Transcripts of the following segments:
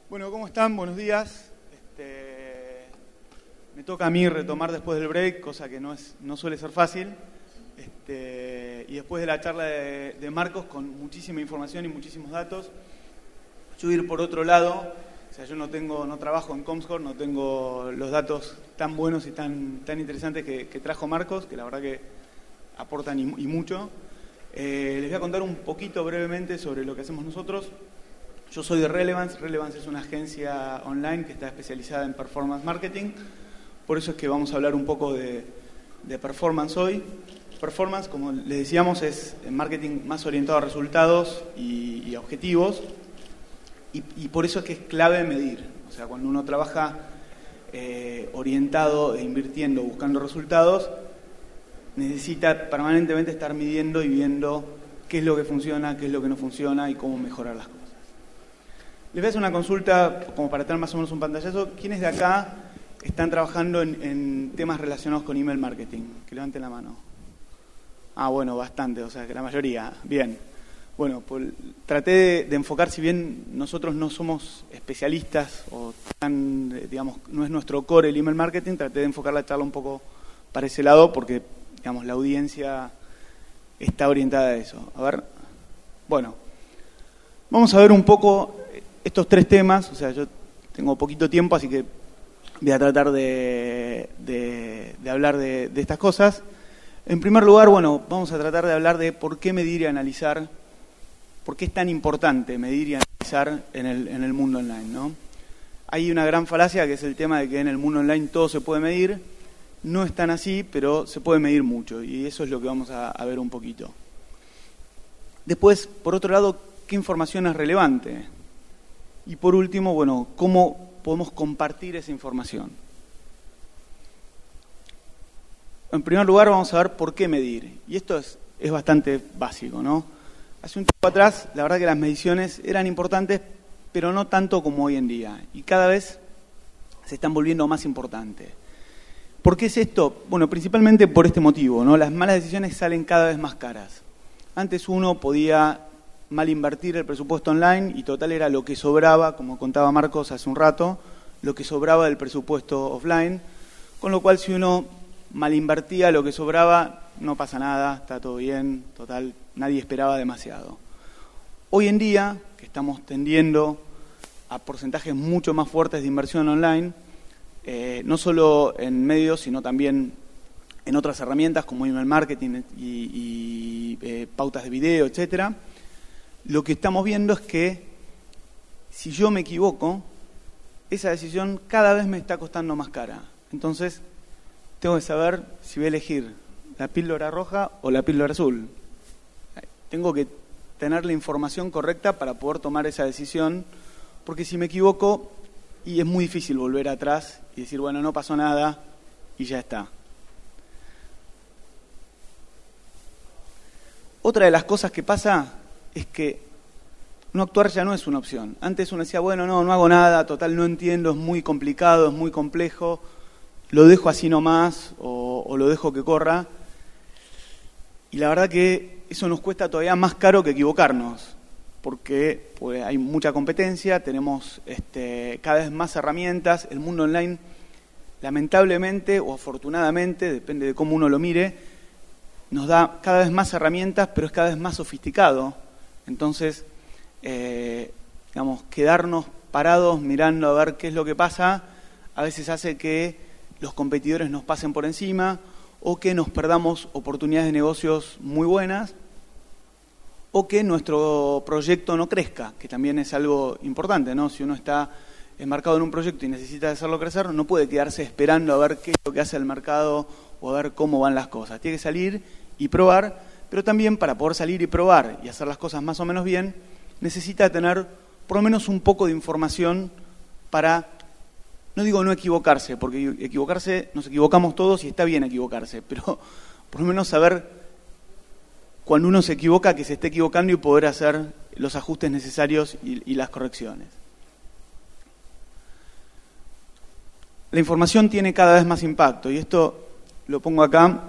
Bueno, ¿cómo están? Buenos días. Me toca a mí retomar después del break, cosa que no suele ser fácil. Y después de la charla de Marcos, con muchísima información y muchísimos datos, yo ir por otro lado. O sea, yo no trabajo en Comscore, no tengo los datos tan buenos y tan interesantes que trajo Marcos, que la verdad que aportan y mucho. Les voy a contar un poquito brevemente sobre lo que hacemos nosotros. Yo soy de Relevance. Relevance es una agencia online que está especializada en performance marketing. Por eso es que vamos a hablar un poco de performance hoy. Performance, como les decíamos, es marketing más orientado a resultados y a objetivos. Y por eso es que es clave medir. O sea, cuando uno trabaja orientado e invirtiendo, buscando resultados, necesita permanentemente estar midiendo y viendo qué es lo que funciona, qué es lo que no funciona y cómo mejorar las cosas. Les voy a hacer una consulta como para tener más o menos un pantallazo. ¿Quiénes de acá están trabajando en temas relacionados con email marketing? Que levanten la mano. Ah, bueno, bastante, o sea, que la mayoría. Bien. Bueno, pues traté de enfocar, si bien nosotros no somos especialistas o digamos, no es nuestro core el email marketing, traté de enfocar la charla un poco para ese lado porque, digamos, la audiencia está orientada a eso. A ver, bueno, vamos a ver un poco estos tres temas. O sea, yo tengo poquito tiempo, así que voy a tratar de hablar de estas cosas. En primer lugar, bueno, vamos a tratar de hablar de por qué medir y analizar, por qué es tan importante medir y analizar en el mundo online, ¿no? Hay una gran falacia que es el tema de que en el mundo online todo se puede medir. No es tan así, pero se puede medir mucho, y eso es lo que vamos a ver un poquito. Después, por otro lado, ¿qué información es relevante? Y por último, bueno, ¿cómo podemos compartir esa información? En primer lugar, vamos a ver por qué medir. Y esto es bastante básico, ¿no? Hace un tiempo atrás, la verdad que las mediciones eran importantes, pero no tanto como hoy en día. Y cada vez se están volviendo más importantes. ¿Por qué es esto? Bueno, principalmente por este motivo, ¿no? Las malas decisiones salen cada vez más caras. Antes uno podía mal invertir el presupuesto online y total era lo que sobraba, como contaba Marcos hace un rato, lo que sobraba del presupuesto offline, con lo cual si uno mal invertía lo que sobraba, no pasa nada, está todo bien, total, nadie esperaba demasiado. Hoy en día, que estamos tendiendo a porcentajes mucho más fuertes de inversión online, no solo en medios, sino también en otras herramientas como email marketing y pautas de video, etcétera. Lo que estamos viendo es que si yo me equivoco, esa decisión cada vez me está costando más cara. Entonces, tengo que saber si voy a elegir la píldora roja o la píldora azul. Tengo que tener la información correcta para poder tomar esa decisión, porque si me equivoco, y es muy difícil volver atrás y decir, bueno, no pasó nada y ya está. Otra de las cosas que pasa es que no actuar ya no es una opción. Antes uno decía, bueno, no hago nada, total no entiendo, es muy complicado, es muy complejo, lo dejo así nomás o lo dejo que corra. Y la verdad que eso nos cuesta todavía más caro que equivocarnos, porque pues, hay mucha competencia, tenemos cada vez más herramientas. El mundo online, lamentablemente o afortunadamente, depende de cómo uno lo mire, nos da cada vez más herramientas, pero es cada vez más sofisticado. Entonces, digamos, quedarnos parados mirando a ver qué es lo que pasa, a veces hace que los competidores nos pasen por encima o que nos perdamos oportunidades de negocios muy buenas o que nuestro proyecto no crezca, que también es algo importante, ¿no? Si uno está enmarcado en un proyecto y necesita hacerlo crecer, no puede quedarse esperando a ver qué es lo que hace el mercado o a ver cómo van las cosas. Tiene que salir y probar, pero también para poder salir y probar y hacer las cosas más o menos bien, necesita tener por lo menos un poco de información para, no digo no equivocarse, porque equivocarse, nos equivocamos todos y está bien equivocarse, pero por lo menos saber cuando uno se equivoca que se esté equivocando y poder hacer los ajustes necesarios y las correcciones. La información tiene cada vez más impacto y esto lo pongo acá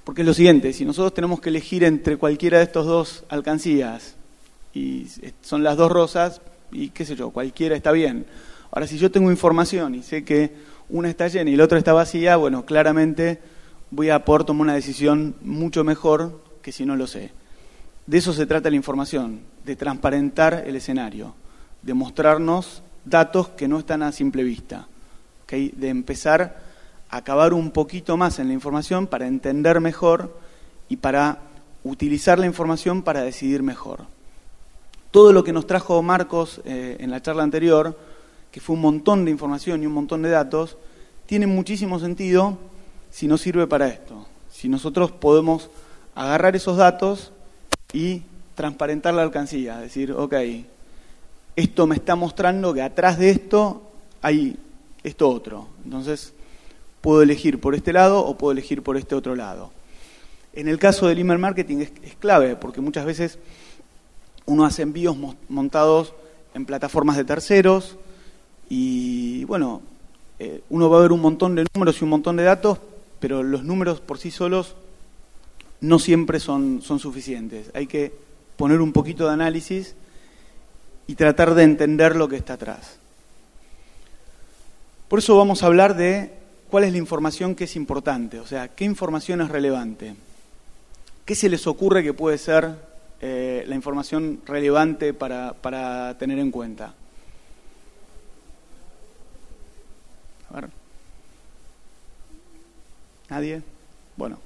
porque es lo siguiente: si nosotros tenemos que elegir entre cualquiera de estos dos alcancías y son las dos rosas, y qué sé yo, cualquiera está bien. Ahora, si yo tengo información y sé que una está llena y la otra está vacía, bueno, claramente voy a poder tomar una decisión mucho mejor que si no lo sé. De eso se trata la información, de transparentar el escenario, de mostrarnos datos que no están a simple vista, ¿okay? De empezar a cavar un poquito más en la información para entender mejor y para utilizar la información para decidir mejor. Todo lo que nos trajo Marcos en la charla anterior, que fue un montón de información y un montón de datos, tiene muchísimo sentido si nos sirve para esto. Si nosotros podemos agarrar esos datos y transparentar la alcancía, decir, ok, esto me está mostrando que atrás de esto hay esto otro. Entonces, puedo elegir por este lado o puedo elegir por este otro lado. En el caso del email marketing es clave, porque muchas veces uno hace envíos montados en plataformas de terceros y, bueno, uno va a ver un montón de números y un montón de datos, pero los números por sí solos no siempre son suficientes. Hay que poner un poquito de análisis y tratar de entender lo que está atrás. Por eso vamos a hablar de cuál es la información que es importante, o sea, qué información es relevante. ¿Qué se les ocurre que puede ser la información relevante para tener en cuenta? A ver. ¿Nadie? Bueno,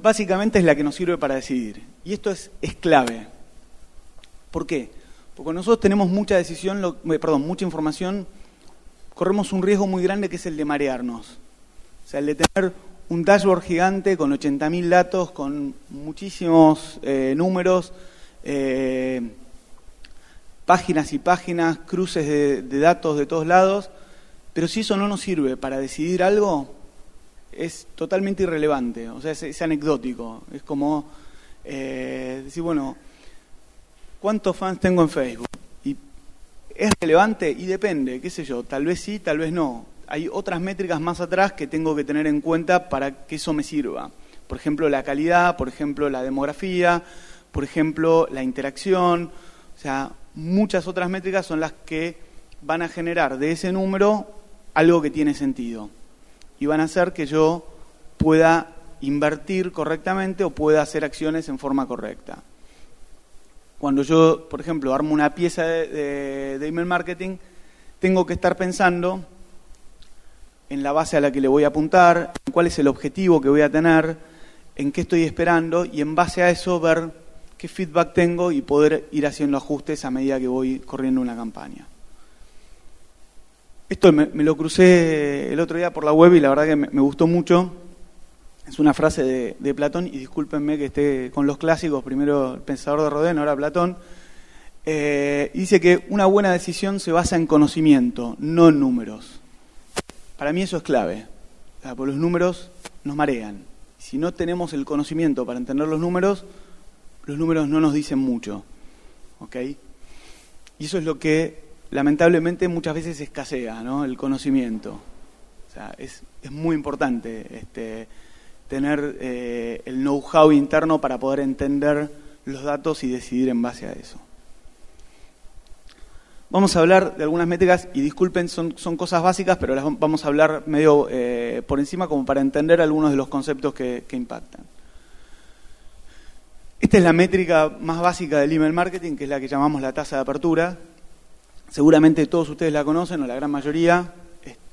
básicamente es la que nos sirve para decidir. Y esto es clave. ¿Por qué? Porque cuando nosotros tenemos mucha mucha información, corremos un riesgo muy grande que es el de marearnos. O sea, el de tener un dashboard gigante con 80.000 datos, con muchísimos números, páginas y páginas, cruces de datos de todos lados, pero si eso no nos sirve para decidir algo, es totalmente irrelevante, o sea, es anecdótico. Es como decir, bueno, ¿cuántos fans tengo en Facebook? ¿Y es relevante? Y depende, qué sé yo, tal vez sí, tal vez no. Hay otras métricas más atrás que tengo que tener en cuenta para que eso me sirva. Por ejemplo, la calidad, por ejemplo, la demografía, por ejemplo, la interacción. O sea, muchas otras métricas son las que van a generar de ese número algo que tiene sentido. Y van a hacer que yo pueda invertir correctamente o pueda hacer acciones en forma correcta. Cuando yo, por ejemplo, armo una pieza de email marketing, tengo que estar pensando en la base a la que le voy a apuntar, en cuál es el objetivo que voy a tener, en qué estoy esperando y en base a eso ver qué feedback tengo y poder ir haciendo ajustes a medida que voy corriendo una campaña. Esto me lo crucé el otro día por la web y la verdad que me gustó mucho. Es una frase de Platón, y discúlpenme que esté con los clásicos, primero el pensador de Rodin, ahora Platón. Dice que una buena decisión se basa en conocimiento, no en números. Para mí eso es clave, porque los números nos marean. Si no tenemos el conocimiento para entender los números no nos dicen mucho. ¿Ok? Y eso es lo que lamentablemente muchas veces escasea, ¿no? El conocimiento. O sea, es muy importante tener el know-how interno para poder entender los datos y decidir en base a eso. Vamos a hablar de algunas métricas, y disculpen, son cosas básicas, pero las vamos a hablar medio por encima como para entender algunos de los conceptos que impactan. Esta es la métrica más básica del email marketing, que es la que llamamos la tasa de apertura. Seguramente todos ustedes la conocen, o la gran mayoría,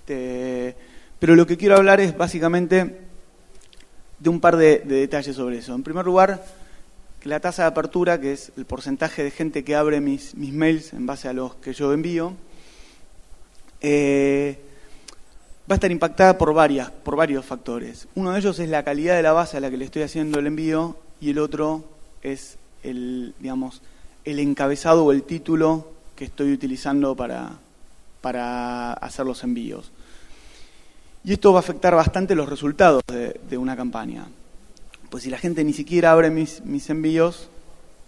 pero lo que quiero hablar es básicamente de un par de detalles sobre eso. En primer lugar, que la tasa de apertura, que es el porcentaje de gente que abre mis mails en base a los que yo envío, va a estar impactada por varios factores. Uno de ellos es la calidad de la base a la que le estoy haciendo el envío, y el otro es el encabezado o el título que estoy utilizando para hacer los envíos. Y esto va a afectar bastante los resultados de una campaña. Pues si la gente ni siquiera abre mis envíos,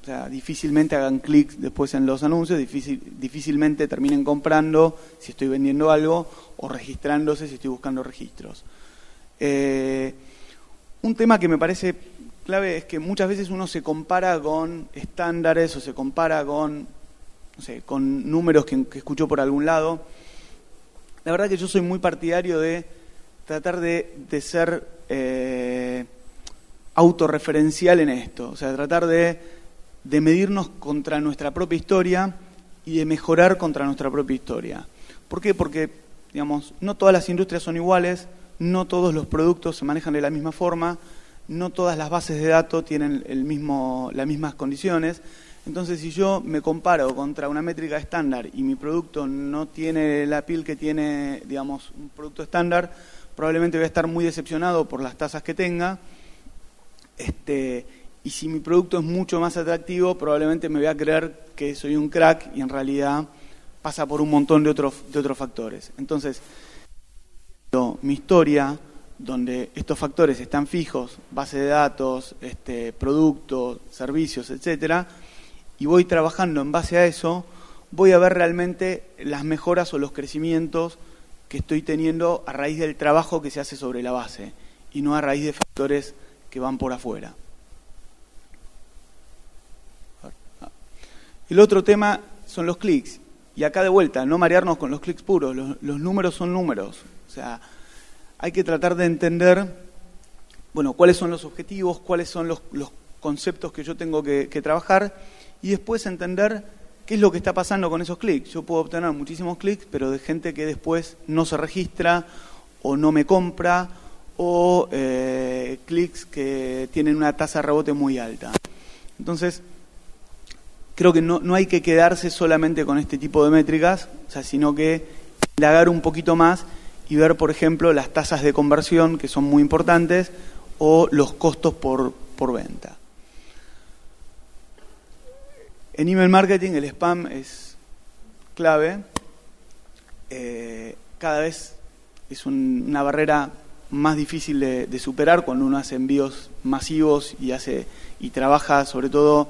o sea, difícilmente hagan clic después en los anuncios, difícilmente terminen comprando si estoy vendiendo algo, o registrándose si estoy buscando registros. Un tema que me parece clave es que muchas veces uno se compara con estándares o se compara con no sé, con números que escuchó por algún lado. La verdad que yo soy muy partidario de tratar de ser autorreferencial en esto, o sea, tratar de medirnos contra nuestra propia historia y de mejorar contra nuestra propia historia. ¿Por qué? Porque, digamos, no todas las industrias son iguales, no todos los productos se manejan de la misma forma, no todas las bases de datos tienen las mismas condiciones. Entonces, si yo me comparo contra una métrica estándar y mi producto no tiene la piel que tiene, digamos, un producto estándar, probablemente voy a estar muy decepcionado por las tasas que tenga. Y si mi producto es mucho más atractivo, probablemente me voy a creer que soy un crack y en realidad pasa por un montón de otros factores. Entonces, mi historia, donde estos factores están fijos, base de datos, productos, servicios, etcétera, y voy trabajando en base a eso, voy a ver realmente las mejoras o los crecimientos que estoy teniendo a raíz del trabajo que se hace sobre la base y no a raíz de factores que van por afuera. El otro tema son los clics. Y acá de vuelta, no marearnos con los clics puros. Los números son números. O sea, hay que tratar de entender, bueno, cuáles son los objetivos, cuáles son los conceptos que yo tengo que trabajar y después entender qué es lo que está pasando con esos clics. Yo puedo obtener muchísimos clics, pero de gente que después no se registra o no me compra o clics que tienen una tasa de rebote muy alta. Entonces, creo que no hay que quedarse solamente con este tipo de métricas, o sea, sino que indagar un poquito más y ver, por ejemplo, las tasas de conversión, que son muy importantes, o los costos por venta. En email marketing el spam es clave. Cada vez es una barrera más difícil de superar cuando uno hace envíos masivos y trabaja sobre todo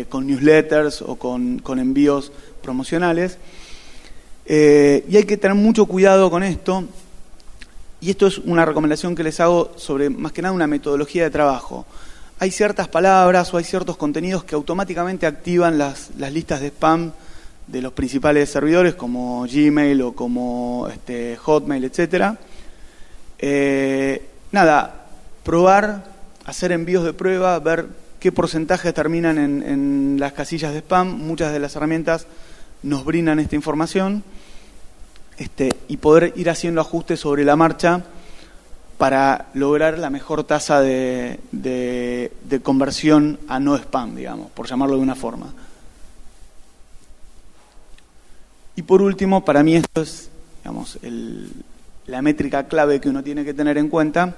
con newsletters o con envíos promocionales. Y hay que tener mucho cuidado con esto. Y esto es una recomendación que les hago sobre, más que nada, una metodología de trabajo. Hay ciertas palabras o hay ciertos contenidos que automáticamente activan las listas de spam de los principales servidores, como Gmail o como Hotmail, etcétera. Probar, hacer envíos de prueba, ver qué porcentajes terminan en las casillas de spam. Muchas de las herramientas nos brindan esta información y poder ir haciendo ajustes sobre la marcha para lograr la mejor tasa de conversión a no spam, digamos, por llamarlo de una forma. Y por último, para mí esto es, digamos, la métrica clave que uno tiene que tener en cuenta,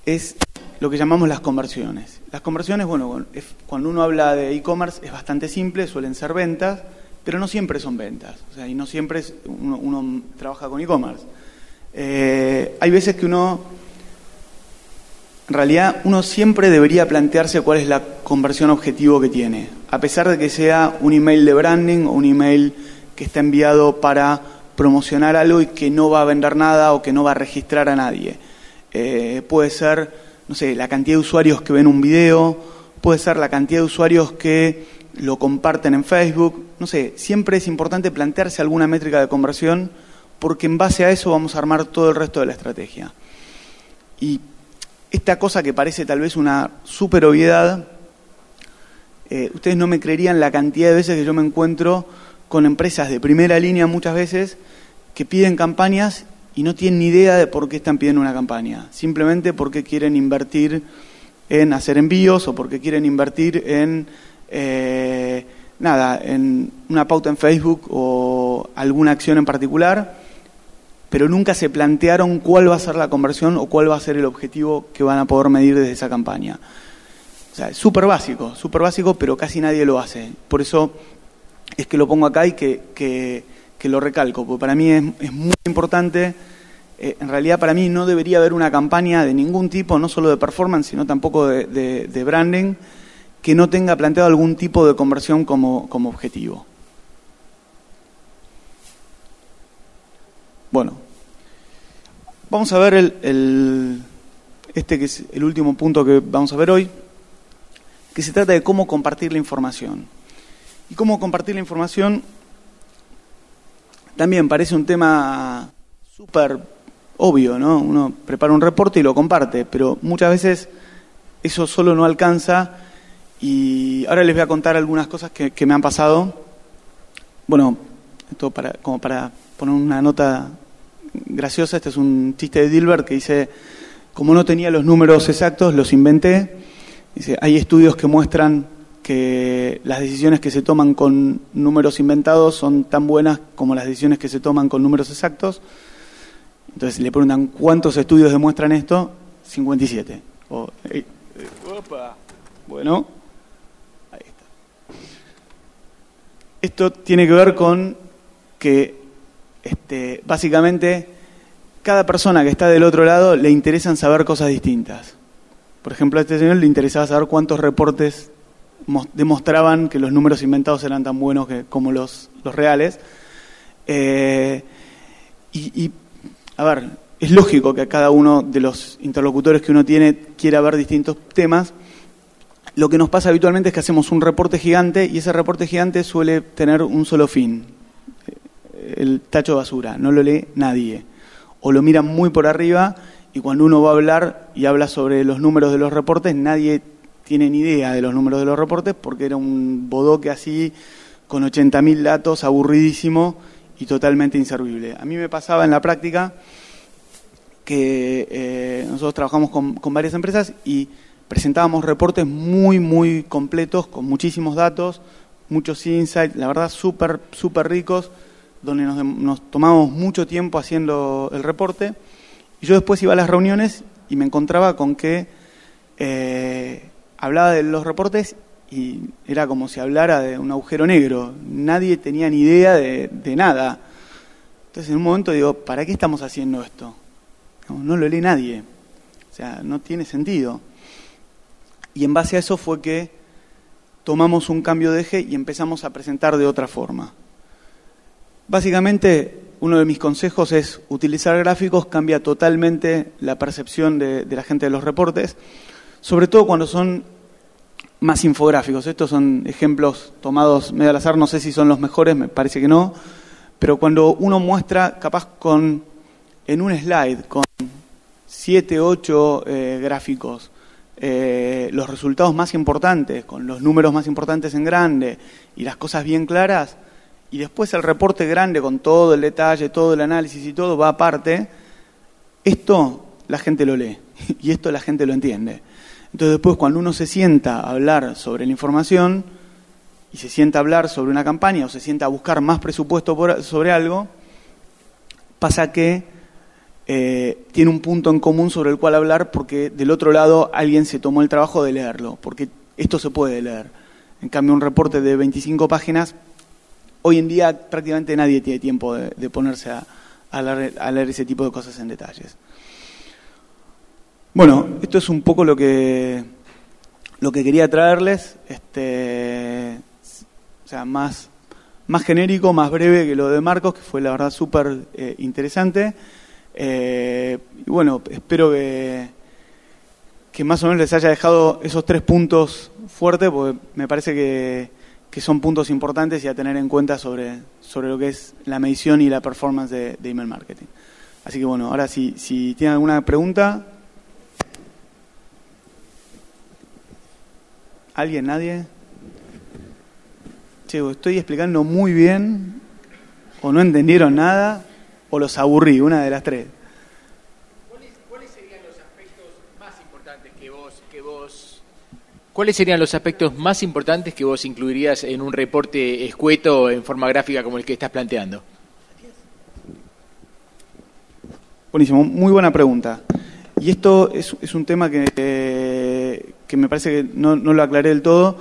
es lo que llamamos las conversiones. Las conversiones, bueno, cuando uno habla de e-commerce es bastante simple, suelen ser ventas, pero no siempre son ventas. O sea, y no siempre uno trabaja con e-commerce. Hay veces que en realidad uno siempre debería plantearse cuál es la conversión objetivo que tiene, a pesar de que sea un email de branding o un email que está enviado para promocionar algo y que no va a vender nada o que no va a registrar a nadie. Puede ser, no sé, la cantidad de usuarios que ven un video, puede ser la cantidad de usuarios que lo comparten en Facebook, no sé, siempre es importante plantearse alguna métrica de conversión porque en base a eso vamos a armar todo el resto de la estrategia. Y esta cosa que parece tal vez una súper obviedad, ustedes no me creerían la cantidad de veces que yo me encuentro con empresas de primera línea muchas veces que piden campañas y no tienen ni idea de por qué están pidiendo una campaña. Simplemente porque quieren invertir en hacer envíos o porque quieren invertir en una pauta en Facebook o alguna acción en particular, pero nunca se plantearon cuál va a ser la conversión o cuál va a ser el objetivo que van a poder medir desde esa campaña. O sea, es súper básico, pero casi nadie lo hace. Por eso es que lo pongo acá y que lo recalco, porque para mí es muy importante. En realidad, para mí no debería haber una campaña de ningún tipo, no solo de performance, sino tampoco de branding, que no tenga planteado algún tipo de conversión como objetivo. Bueno, vamos a ver que es el último punto que vamos a ver hoy, que se trata de cómo compartir la información. Y cómo compartir la información también parece un tema súper obvio, ¿no? Uno prepara un reporte y lo comparte, pero muchas veces eso solo no alcanza. Y ahora les voy a contar algunas cosas que me han pasado. Bueno, esto como para poner una nota graciosa, este es un chiste de Dilbert que dice: como no tenía los números exactos, los inventé. Dice, hay estudios que muestran que las decisiones que se toman con números inventados son tan buenas como las decisiones que se toman con números exactos. Entonces le preguntan, ¿cuántos estudios demuestran esto? 57. Opa. Bueno, ahí está. Esto tiene que ver con que básicamente cada persona que está del otro lado le interesan saber cosas distintas. Por ejemplo, a este señor le interesaba saber cuántos reportes demostraban que los números inventados eran tan buenos como los reales. A ver, es lógico que a cada uno de los interlocutores que uno tiene quiera ver distintos temas. Lo que nos pasa habitualmente es que hacemos un reporte gigante y ese reporte gigante suele tener un solo fin: el tacho de basura, no lo lee nadie. O lo miran muy por arriba y cuando uno va a hablar y habla sobre los números de los reportes, nadie tiene ni idea de los números de los reportes porque era un bodoque así con 80.000 datos, aburridísimo y totalmente inservible. A mí me pasaba en la práctica que nosotros trabajamos con varias empresas y presentábamos reportes muy, muy completos, con muchísimos datos, muchos insights, la verdad súper ricos, donde nos tomábamos mucho tiempo haciendo el reporte. Y yo después iba a las reuniones y me encontraba con que hablaba de los reportes y era como si hablara de un agujero negro. Nadie tenía ni idea de nada. Entonces en un momento digo, ¿para qué estamos haciendo esto? No lo lee nadie. O sea, no tiene sentido. Y en base a eso fue que tomamos un cambio de eje y empezamos a presentar de otra forma. Básicamente, uno de mis consejos es utilizar gráficos, cambia totalmente la percepción de la gente de los reportes, sobre todo cuando son más infográficos. Estos son ejemplos tomados medio al azar, no sé si son los mejores, me parece que no, pero cuando uno muestra, capaz en un slide, con 7, 8 gráficos, los resultados más importantes, con los números más importantes en grande y las cosas bien claras, y después el reporte grande con todo el detalle, todo el análisis y todo va aparte, esto la gente lo lee y esto la gente lo entiende. Entonces después cuando uno se sienta a hablar sobre la información y se sienta a hablar sobre una campaña o se sienta a buscar más presupuesto sobre algo, pasa que tiene un punto en común sobre el cual hablar porque del otro lado alguien se tomó el trabajo de leerlo, porque esto se puede leer. En cambio un reporte de 25 páginas, hoy en día prácticamente nadie tiene tiempo de ponerse a leer ese tipo de cosas en detalles. Bueno, esto es un poco lo que quería traerles, o sea, más genérico, más breve que lo de Marcos, que fue la verdad súper interesante. Y bueno, espero que más o menos les haya dejado esos 3 puntos fuertes, porque me parece que son puntos importantes y a tener en cuenta sobre lo que es la medición y la performance de email marketing. Así que bueno, ahora si tienen alguna pregunta. ¿Alguien? ¿Nadie? Che, estoy explicando muy bien, o no entendieron nada, o los aburrí, una de las 3. ¿Cuáles serían los aspectos más importantes ¿Cuáles serían los aspectos más importantes que vos incluirías en un reporte escueto en forma gráfica como el que estás planteando? Buenísimo, muy buena pregunta. Y esto es un tema que me parece que no lo aclaré del todo,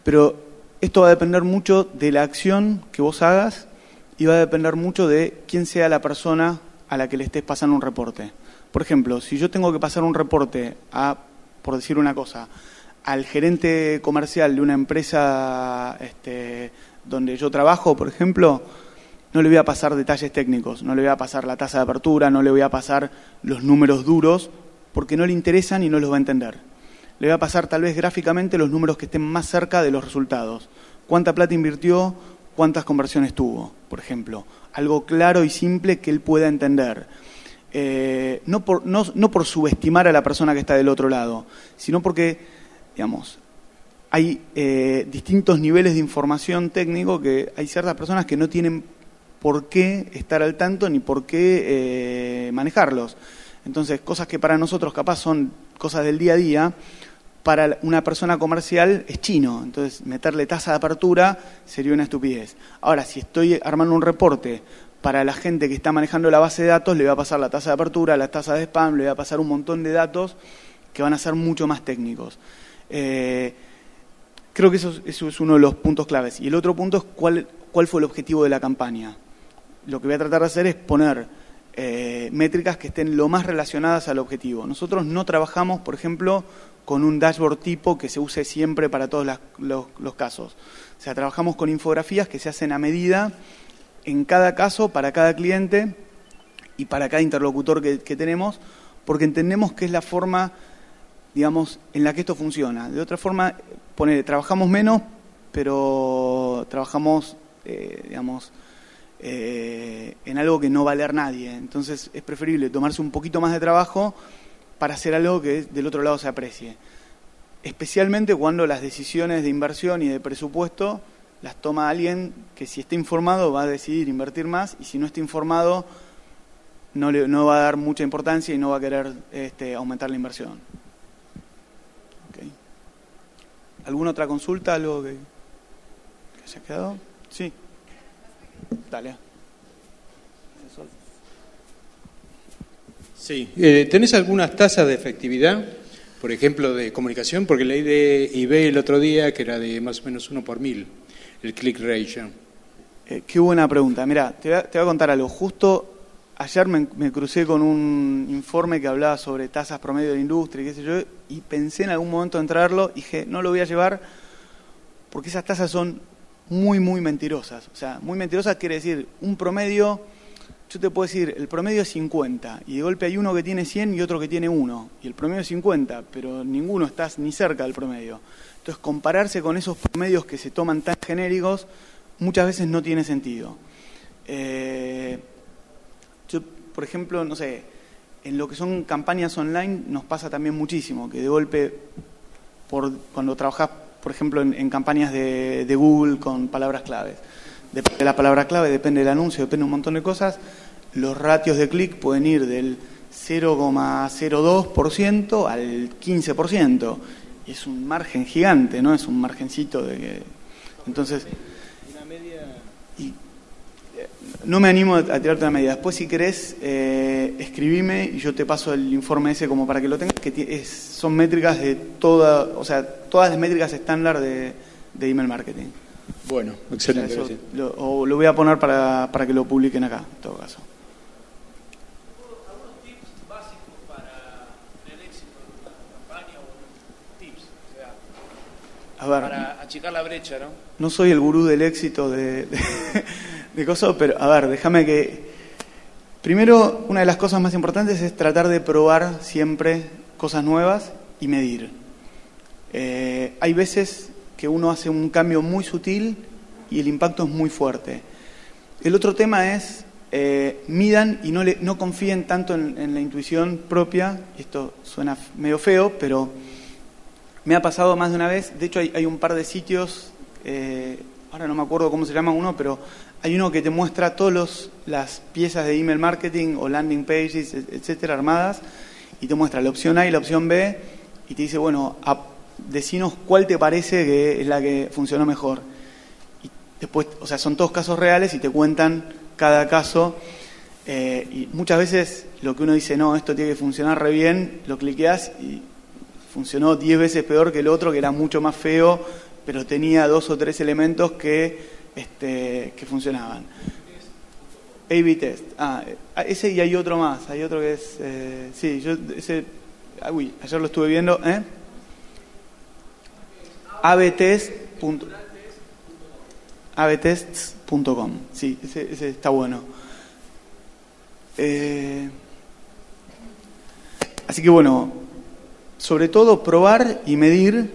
pero esto va a depender mucho de la acción que vos hagas y va a depender mucho de quién sea la persona a la que le estés pasando un reporte. Por ejemplo, si yo tengo que pasar un reporte por decir una cosa, al gerente comercial de una empresa donde yo trabajo, por ejemplo, no le voy a pasar detalles técnicos, no le voy a pasar la tasa de apertura, no le voy a pasar los números duros, porque no le interesan y no los va a entender. Le voy a pasar tal vez gráficamente los números que estén más cerca de los resultados, cuánta plata invirtió, cuántas conversiones tuvo, por ejemplo. Algo claro y simple que él pueda entender. No por subestimar a la persona que está del otro lado, sino porque, digamos, hay distintos niveles de información técnico que hay ciertas personas que no tienen por qué estar al tanto ni por qué manejarlos. Entonces, cosas que para nosotros capaz son cosas del día a día, para una persona comercial es chino. Entonces, meterle tasa de apertura sería una estupidez. Ahora, si estoy armando un reporte para la gente que está manejando la base de datos, le voy a pasar la tasa de apertura, la tasa de spam, le voy a pasar un montón de datos que van a ser mucho más técnicos. Creo que eso es uno de los puntos claves. Y el otro punto es cuál fue el objetivo de la campaña. Lo que voy a tratar de hacer es poner métricas que estén lo más relacionadas al objetivo. Nosotros no trabajamos, por ejemplo, con un dashboard tipo que se use siempre para todos los casos. O sea, trabajamos con infografías que se hacen a medida en cada caso, para cada cliente y para cada interlocutor que tenemos, porque entendemos que es la forma, digamos, en la que esto funciona. De otra forma, trabajamos menos, pero trabajamos, digamos, en algo que no va a leer nadie. Entonces es preferible tomarse un poquito más de trabajo para hacer algo que del otro lado se aprecie. Especialmente cuando las decisiones de inversión y de presupuesto las toma alguien que, si está informado, va a decidir invertir más, y si no está informado no va a dar mucha importancia y no va a querer aumentar la inversión. Okay. ¿Alguna otra consulta? ¿Algo que haya quedado? Sí. Dale. Sí. ¿Tenés algunas tasas de efectividad, por ejemplo, de comunicación? Porque leí de eBay el otro día que era de más o menos 1 por 1000, el click ratio. Qué buena pregunta. Mira, te voy a contar algo. Justo ayer me crucé con un informe que hablaba sobre tasas promedio de la industria y qué sé yo, y pensé en algún momento en traerlo y dije, no lo voy a llevar porque esas tasas son muy, muy mentirosas. O sea, muy mentirosas quiere decir un promedio. Yo te puedo decir, el promedio es 50, y de golpe hay uno que tiene 100 y otro que tiene 1, y el promedio es 50, pero ninguno está ni cerca del promedio. Entonces, compararse con esos promedios que se toman tan genéricos, muchas veces no tiene sentido. Yo, por ejemplo, no sé, en lo que son campañas online nos pasa también muchísimo, que de golpe, cuando trabajás, por ejemplo, en campañas de Google con palabras claves, depende de la palabra clave, depende del anuncio, depende de un montón de cosas, los ratios de clic pueden ir del 0,02% al 15%. Y es un margen gigante, ¿no? Es un margencito de que... Entonces, no me animo a tirarte una medida. Después, si querés, escribime y yo te paso el informe ese como para que lo tengas, que son métricas de todas las métricas estándar de email marketing. Bueno, excelente. O sea, lo voy a poner para que lo publiquen acá, en todo caso. ¿Algunos tips básicos para tener éxito en una campaña o tips? O sea, a ver, para achicar la brecha, ¿no? No soy el gurú del éxito de cosas, pero a ver, déjame que... Primero, una de las cosas más importantes es tratar de probar siempre cosas nuevas y medir. Hay veces que uno hace un cambio muy sutil y el impacto es muy fuerte. El otro tema es midan y no confíen tanto en la intuición propia. Esto suena medio feo, pero me ha pasado más de una vez. De hecho, hay un par de sitios, ahora no me acuerdo cómo se llama uno, pero hay uno que te muestra todas las piezas de email marketing o landing pages, etcétera, armadas, y te muestra la opción A y la opción B, y te dice, bueno, decinos cuál te parece que es la que funcionó mejor. Y después, o sea, son todos casos reales y te cuentan cada caso. Y muchas veces lo que uno dice, no, esto tiene que funcionar re bien, lo cliqueas y funcionó 10 veces peor que el otro, que era mucho más feo, pero tenía 2 o 3 elementos que funcionaban. A/B test. Ese, y hay otro más. Hay otro que es... sí, yo ese... ayer lo estuve viendo. abtests.com. Sí, ese está bueno. Así que bueno, sobre todo probar y medir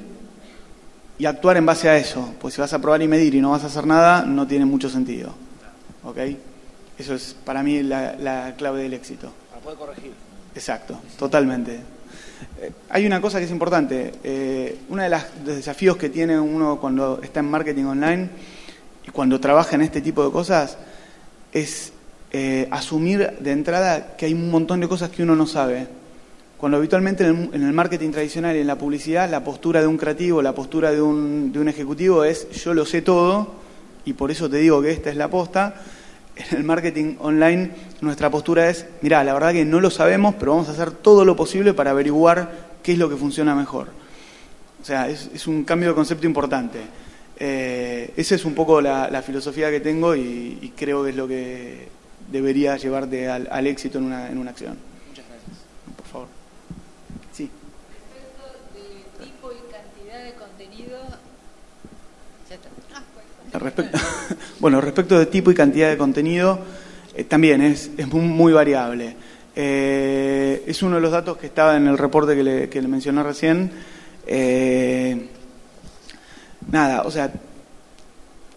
y actuar en base a eso. Pues si vas a probar y medir y no vas a hacer nada, no tiene mucho sentido. ¿Ok? Eso es para mí la clave del éxito. Para poder corregir. Exacto, totalmente. Hay una cosa que es importante. Uno de los desafíos que tiene uno cuando está en marketing online y cuando trabaja en este tipo de cosas es asumir de entrada que hay un montón de cosas que uno no sabe. Cuando habitualmente en el marketing tradicional y en la publicidad, la postura de un creativo, la postura de un ejecutivo es yo lo sé todo y por eso te digo que esta es la posta. En el marketing online nuestra postura es, mirá, la verdad que no lo sabemos, pero vamos a hacer todo lo posible para averiguar qué es lo que funciona mejor. O sea, es un cambio de concepto importante. Esa es un poco la filosofía que tengo y creo que es lo que debería llevarte al éxito en una acción. Muchas gracias. Por favor. Sí. Respecto de tipo y cantidad de contenido, ya está. Respecto de tipo y cantidad de contenido, también es muy variable. Es uno de los datos que estaba en el reporte que le mencioné recién. O sea,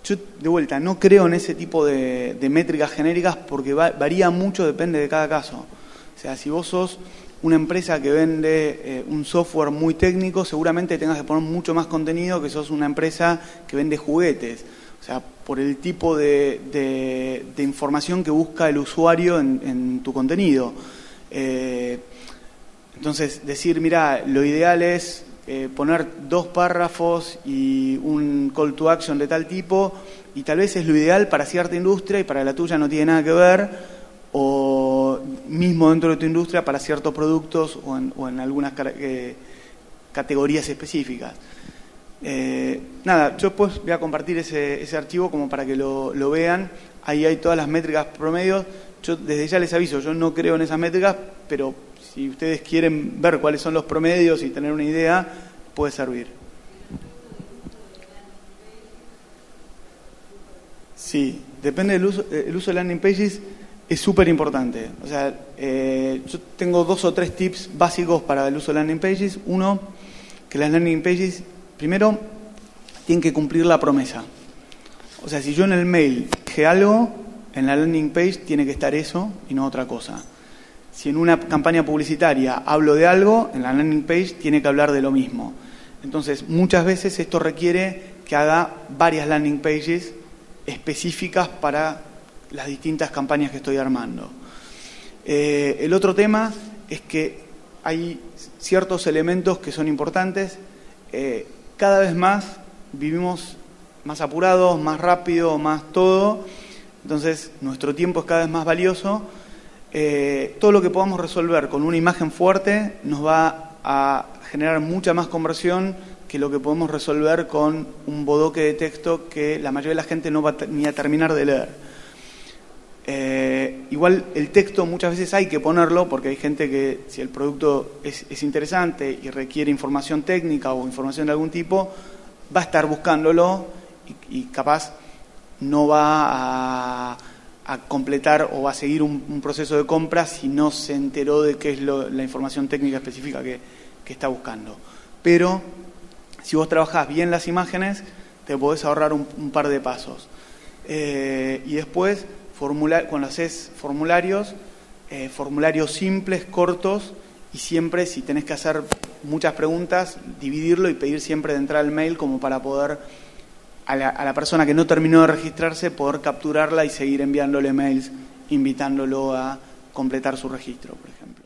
yo de vuelta no creo en ese tipo de métricas genéricas porque varía mucho, depende de cada caso. O sea, si vos sos una empresa que vende un software muy técnico, seguramente tengas que poner mucho más contenido que sos una empresa que vende juguetes. O sea, por el tipo de información que busca el usuario en tu contenido. Entonces, decir, mira, lo ideal es poner 2 párrafos y un call to action de tal tipo, y tal vez es lo ideal para cierta industria y para la tuya no tiene nada que ver, o mismo dentro de tu industria para ciertos productos o en algunas categorías específicas. Yo pues voy a compartir ese archivo como para que lo vean. Ahí hay todas las métricas promedios. Yo desde ya les aviso, yo no creo en esas métricas, pero si ustedes quieren ver cuáles son los promedios y tener una idea, puede servir. Sí, depende del uso. El uso de landing pages es súper importante. O sea, yo tengo 2 o 3 tips básicos para el uso de landing pages. Uno, que las landing pages, primero, tienen que cumplir la promesa. O sea, si yo en el mail dije algo, en la landing page tiene que estar eso y no otra cosa. Si en una campaña publicitaria hablo de algo, en la landing page tiene que hablar de lo mismo. Entonces, muchas veces esto requiere que haga varias landing pages específicas para las distintas campañas que estoy armando. El otro tema es que hay ciertos elementos que son importantes. Cada vez más vivimos más apurados, más rápido, más todo. Entonces, nuestro tiempo es cada vez más valioso. Todo lo que podamos resolver con una imagen fuerte nos va a generar mucha más conversión que lo que podemos resolver con un bodoque de texto que la mayoría de la gente no va ni a terminar de leer. Igual el texto muchas veces hay que ponerlo porque hay gente que si el producto es interesante y requiere información técnica o información de algún tipo, va a estar buscándolo y capaz no va a completar o va a seguir un proceso de compra si no se enteró de qué es la información técnica específica que está buscando. Pero si vos trabajás bien las imágenes, te podés ahorrar un par de pasos. Y después, cuando haces formularios simples, cortos, y siempre, si tenés que hacer muchas preguntas, dividirlo y pedir siempre de entrar al mail como para poder a la persona que no terminó de registrarse, poder capturarla y seguir enviándole mails, invitándolo a completar su registro, por ejemplo.